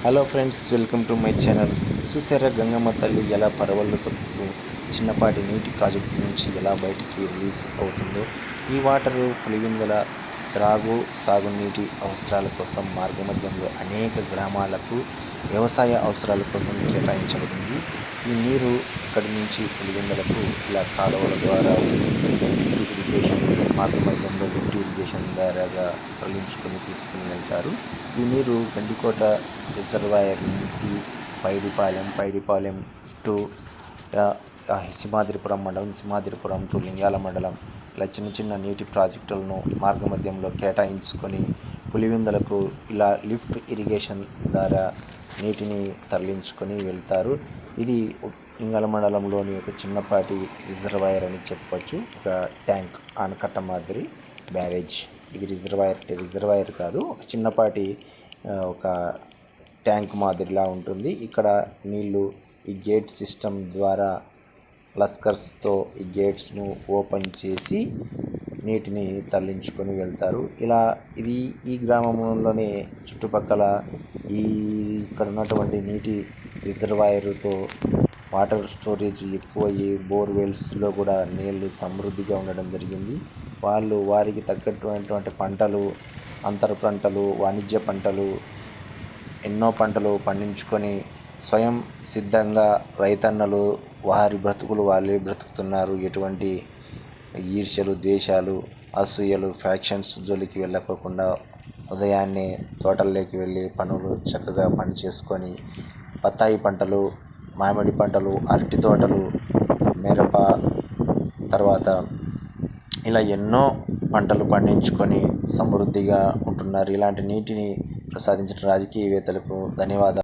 Hello friends, welcome to my channel. చూసారా గంగమ్మ తల్లి ఎలా పరవళ్ళు తొక్కుతూ చిన్నపాటి నీటి ప్రాజెక్టు నుంచి ఎలా బయటికి రిలీజ్ అవుతుందో. ఈ వాటరు పులివెందుల త్రాగు సాగునీటి అవసరాల కోసం మార్గమధ్యంలో అనేక గ్రామాలకు వ్యవసాయ అవసరాల కోసం కేటాయించబడింది. ఈ నీరు ఇక్కడి నుంచి పులివెందులకు ఇలా కాలువల ద్వారా ఇరిగేషన్ మార్గమధ్యంలో లిఫ్ట్ ఇరిగేషన్ ద్వారాగా తరలించుకొని తీసుకుని వెళ్తారు. ఈ నీరు గండికోట రిజర్వాయర్ నుంచి పైడిపాలెం టు సింహాద్రిపురం మండలం, సింహాద్రిపురం టు లింగాల మండలం ఇలా చిన్న చిన్న నీటి ప్రాజెక్టులను మార్గమధ్యంలో కేటాయించుకొని పులివెందులకు ఇలా లిఫ్ట్ ఇరిగేషన్ ద్వారా నీటిని తరలించుకొని వెళ్తారు. ఇది లింగాల మండలంలోని ఒక చిన్నపాటి రిజర్వాయర్ అని చెప్పవచ్చు. ఒక ట్యాంక్, ఆనకట్ట మాదిరి బ్యారేజ్. ఇది రిజర్వాయర్ కాదు, ఒక చిన్నపాటి ఒక ట్యాంక్ మాదిరిలా ఉంటుంది. ఇక్కడ నీళ్లు ఈ గేట్ సిస్టమ్ ద్వారా లస్కర్స్తో ఈ గేట్స్ను ఓపెన్ చేసి నీటిని తరలించుకొని వెళ్తారు. ఇది ఈ గ్రామంలోనే చుట్టుపక్కల ఇక్కడ ఉన్నటువంటి నీటి రిజర్వాయర్తో వాటర్ స్టోరేజ్ ఎక్కువయ్యి బోర్వెల్స్లో కూడా నీళ్లు సమృద్ధిగా ఉండడం జరిగింది. వారికి తగ్గటువంటి పంటలు, అంతర పంటలు, వాణిజ్య పంటలు, ఎన్నో పంటలు పండించుకొని స్వయం సిద్ధంగా రైతన్నలు వారి బ్రతుకులు వాళ్ళే బ్రతుకుతున్నారు. ఎటువంటి ఈర్ష్యలు, ద్వేషాలు, అసూయలు, ఫ్యాక్షన్స్ జోలికి వెళ్ళకోకుండా ఉదయాన్నే తోటల్లోకి వెళ్ళి పనులు చక్కగా పని చేసుకొని బత్తాయి పంటలు, మామిడి పంటలు, అరటి తోటలు, మిరప, తర్వాత ఇలా ఎన్నో పంటలు పండించుకొని సమృద్ధిగా ఉంటున్నారు. ఇలాంటి నీటిని ప్రసాదించిన రాజకీయవేత్తలకు ధన్యవాదాలు.